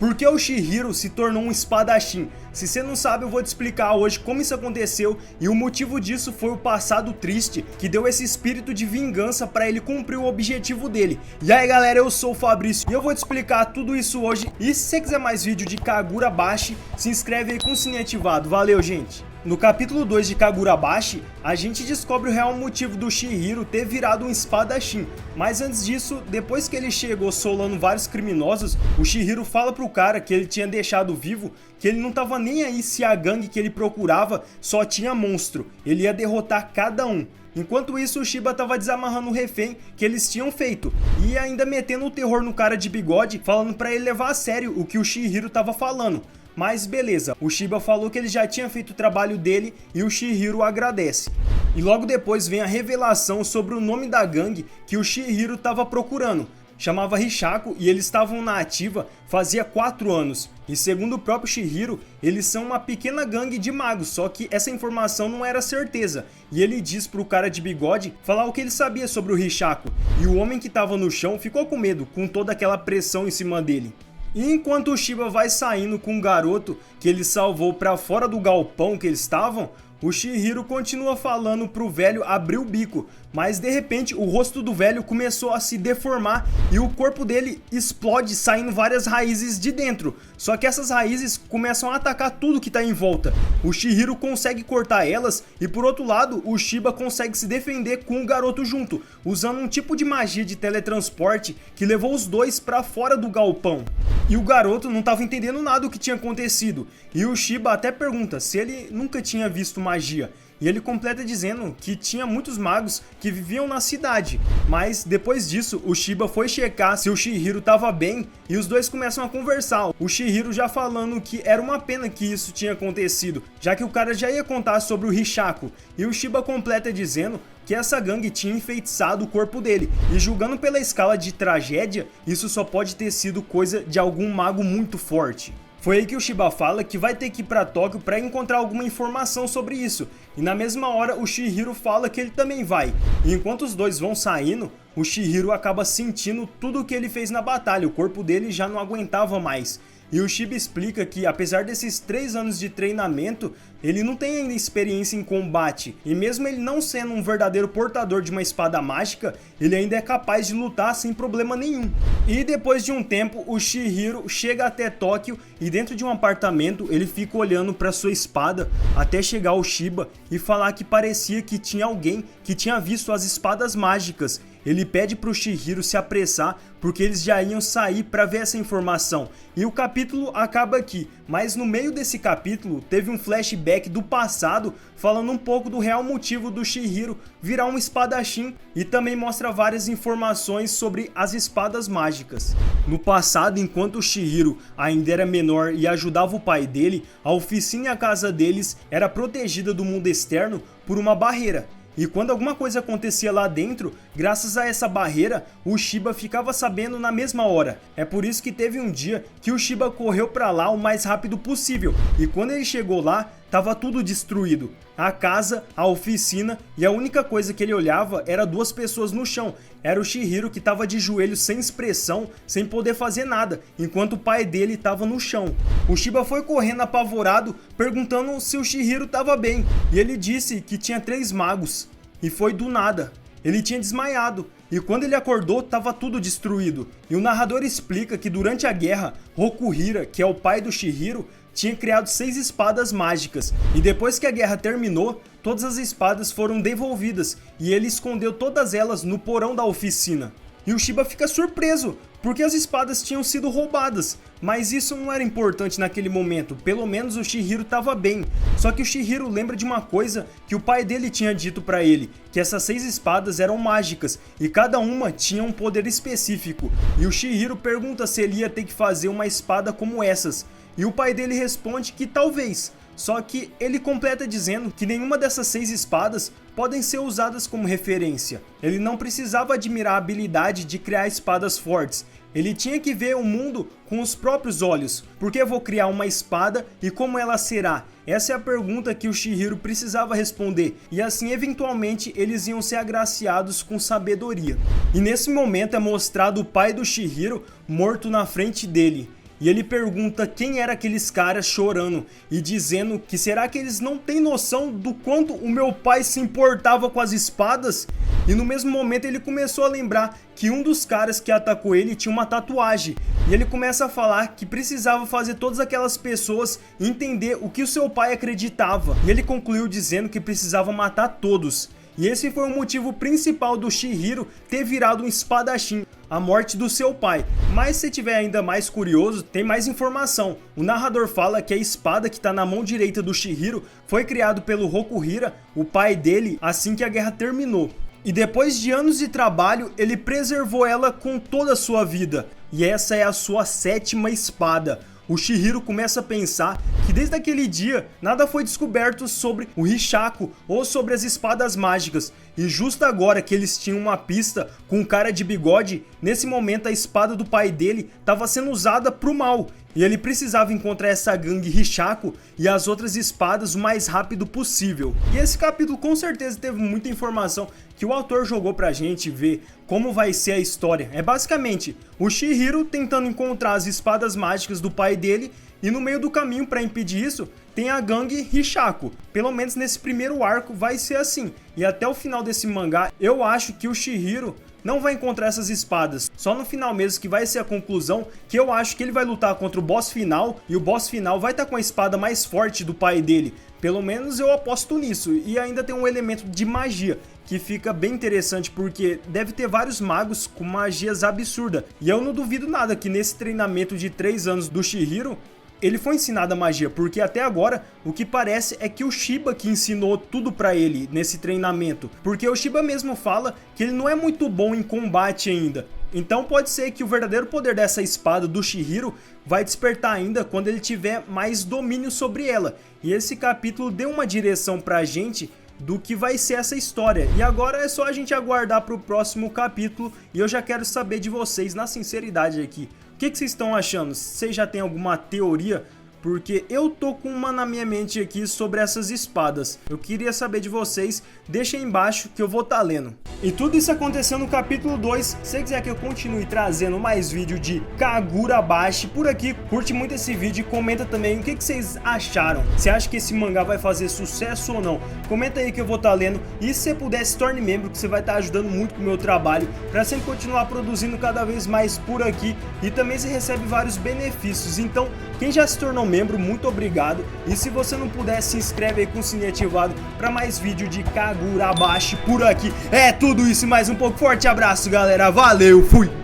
Por que o Chihiro se tornou um espadachim? Se você não sabe, eu vou te explicar hoje como isso aconteceu, e o motivo disso foi o passado triste que deu esse espírito de vingança para ele cumprir o objetivo dele. E aí galera, eu sou o Fabrício e eu vou te explicar tudo isso hoje. E se você quiser mais vídeo de Kagurabashi, se inscreve aí com o sininho ativado. Valeu, gente! No capítulo 2 de Kagurabashi, a gente descobre o real motivo do Chihiro ter virado um espadachim. Mas antes disso, depois que ele chegou solando vários criminosos, o Chihiro fala pro cara que ele tinha deixado vivo, que ele não tava nem aí se a gangue que ele procurava só tinha monstro, ele ia derrotar cada um. Enquanto isso, o Shiba tava desamarrando o refém que eles tinham feito e ainda metendo o terror no cara de bigode, falando pra ele levar a sério o que o Chihiro tava falando. Mas beleza, o Shiba falou que ele já tinha feito o trabalho dele e o Chihiro agradece. E logo depois vem a revelação sobre o nome da gangue que o Chihiro estava procurando. Chamava Rishaku e eles estavam na ativa fazia 4 anos. E segundo o próprio Chihiro, eles são uma pequena gangue de magos, só que essa informação não era certeza. E ele diz pro cara de bigode falar o que ele sabia sobre o Rishaku. E o homem que estava no chão ficou com medo com toda aquela pressão em cima dele. E enquanto o Shiba vai saindo com o garoto que ele salvou para fora do galpão que eles estavam, o Chihiro continua falando pro velho abrir o bico, mas de repente o rosto do velho começou a se deformar e o corpo dele explode, saindo várias raízes de dentro. Só que essas raízes começam a atacar tudo que está em volta. O Chihiro consegue cortar elas e por outro lado o Shiba consegue se defender com o garoto junto, usando um tipo de magia de teletransporte que levou os dois para fora do galpão. E o garoto não estava entendendo nada do que tinha acontecido, e o Shiba até pergunta se ele nunca tinha visto magia. E ele completa dizendo que tinha muitos magos que viviam na cidade. Mas depois disso, o Shiba foi checar se o Chihiro estava bem e os dois começam a conversar. O Chihiro já falando que era uma pena que isso tinha acontecido, já que o cara já ia contar sobre o Rishaku. E o Shiba completa dizendo que essa gangue tinha enfeitiçado o corpo dele. E julgando pela escala de tragédia, isso só pode ter sido coisa de algum mago muito forte. Foi aí que o Shiba fala que vai ter que ir para Tóquio para encontrar alguma informação sobre isso. E na mesma hora o Chihiro fala que ele também vai. E enquanto os dois vão saindo, o Chihiro acaba sentindo tudo o que ele fez na batalha. O corpo dele já não aguentava mais. E o Shiba explica que apesar desses 3 anos de treinamento, ele não tem ainda experiência em combate. E mesmo ele não sendo um verdadeiro portador de uma espada mágica, ele ainda é capaz de lutar sem problema nenhum. E depois de um tempo, o Chihiro chega até Tóquio e dentro de um apartamento ele fica olhando para sua espada até chegar o Shiba e falar que parecia que tinha alguém que tinha visto as espadas mágicas. Ele pede para o Chihiro se apressar porque eles já iam sair para ver essa informação. E o capítulo acaba aqui, mas no meio desse capítulo teve um flashback do passado falando um pouco do real motivo do Chihiro virar um espadachim e também mostra várias informações sobre as espadas mágicas. No passado, enquanto o Chihiro ainda era menor e ajudava o pai dele, a oficina e a casa deles era protegida do mundo externo por uma barreira. E quando alguma coisa acontecia lá dentro, graças a essa barreira, o Shiba ficava sabendo na mesma hora. É por isso que teve um dia que o Shiba correu para lá o mais rápido possível. E quando ele chegou lá, estava tudo destruído. A casa, a oficina, e a única coisa que ele olhava era 2 pessoas no chão. Era o Chihiro que estava de joelhos sem expressão, sem poder fazer nada, enquanto o pai dele estava no chão. O Shiba foi correndo apavorado, perguntando se o Chihiro estava bem, e ele disse que tinha 3 magos. E foi do nada. Ele tinha desmaiado. E quando ele acordou, estava tudo destruído. E o narrador explica que durante a guerra, Rokuhira, que é o pai do Chihiro, tinha criado 6 espadas mágicas. E depois que a guerra terminou, todas as espadas foram devolvidas. E ele escondeu todas elas no porão da oficina. E o Shiba fica surpreso, porque as espadas tinham sido roubadas. Mas isso não era importante naquele momento, pelo menos o Chihiro estava bem. Só que o Chihiro lembra de uma coisa que o pai dele tinha dito para ele, que essas 6 espadas eram mágicas e cada uma tinha um poder específico. E o Chihiro pergunta se ele ia ter que fazer uma espada como essas. E o pai dele responde que talvez. Só que ele completa dizendo que nenhuma dessas 6 espadas podem ser usadas como referência. Ele não precisava admirar a habilidade de criar espadas fortes. Ele tinha que ver o mundo com os próprios olhos. Por que eu vou criar uma espada e como ela será? Essa é a pergunta que o Chihiro precisava responder. E assim, eventualmente, eles iam ser agraciados com sabedoria. E nesse momento é mostrado o pai do Chihiro morto na frente dele. e ele pergunta quem era aqueles caras chorando e dizendo que será que eles não têm noção do quanto o meu pai se importava com as espadas? E no mesmo momento ele começou a lembrar que um dos caras que atacou ele tinha uma tatuagem, e ele começa a falar que precisava fazer todas aquelas pessoas entender o que o seu pai acreditava, e ele concluiu dizendo que precisava matar todos. E esse foi o motivo principal do Chihiro ter virado um espadachim, a morte do seu pai. Mas se tiver ainda mais curioso, tem mais informação. O narrador fala que a espada que está na mão direita do Chihiro foi criado pelo Rokuhira, o pai dele, assim que a guerra terminou. E depois de anos de trabalho, ele preservou ela com toda a sua vida. E essa é a sua 7ª espada. O Chihiro começa a pensar que desde aquele dia nada foi descoberto sobre o Hishaku ou sobre as espadas mágicas, e justo agora que eles tinham uma pista com um cara de bigode, nesse momento a espada do pai dele estava sendo usada pro mal, e ele precisava encontrar essa gangue Hishaku e as outras espadas o mais rápido possível. E esse capítulo com certeza teve muita informação que o autor jogou pra gente ver como vai ser a história. É basicamente o Chihiro tentando encontrar as espadas mágicas do pai dele, e no meio do caminho para impedir isso tem a gangue Hishaku. Pelo menos nesse primeiro arco vai ser assim, e até o final desse mangá eu acho que o Chihiro não vai encontrar essas espadas. Só no final mesmo que vai ser a conclusão, que eu acho que ele vai lutar contra o boss final, e o boss final vai estar com a espada mais forte do pai dele. Pelo menos eu aposto nisso. E ainda tem um elemento de magia que fica bem interessante, porque deve ter vários magos com magias absurdas. E eu não duvido nada que nesse treinamento de 3 anos do Chihiro, ele foi ensinado a magia, porque até agora o que parece é que o Shiba que ensinou tudo pra ele nesse treinamento, porque o Shiba mesmo fala que ele não é muito bom em combate ainda. Então pode ser que o verdadeiro poder dessa espada do Chihiro vai despertar ainda quando ele tiver mais domínio sobre ela. E esse capítulo deu uma direção pra gente do que vai ser essa história. E agora é só a gente aguardar pro próximo capítulo, e eu já quero saber de vocês na sinceridade aqui. O que vocês estão achando? Vocês já têm alguma teoria? Porque eu tô com uma na minha mente aqui sobre essas espadas. Eu queria saber de vocês, deixa aí embaixo que eu vou estar lendo. E tudo isso aconteceu no capítulo 2. Se você quiser que eu continue trazendo mais vídeo de Kagurabashi por aqui, curte muito esse vídeo e comenta também o que vocês acharam. Você acha que esse mangá vai fazer sucesso ou não? Comenta aí que eu vou estar lendo. E se você puder, se torne membro, que você vai estar ajudando muito com o meu trabalho, para sempre continuar produzindo cada vez mais por aqui. E também você recebe vários benefícios. Então, quem já se tornou membro, muito obrigado. E se você não puder, se inscreve aí com o sininho ativado para mais vídeo de Kagurabashi por aqui. É tudo isso e mais um pouco. Forte abraço, galera. Valeu, fui!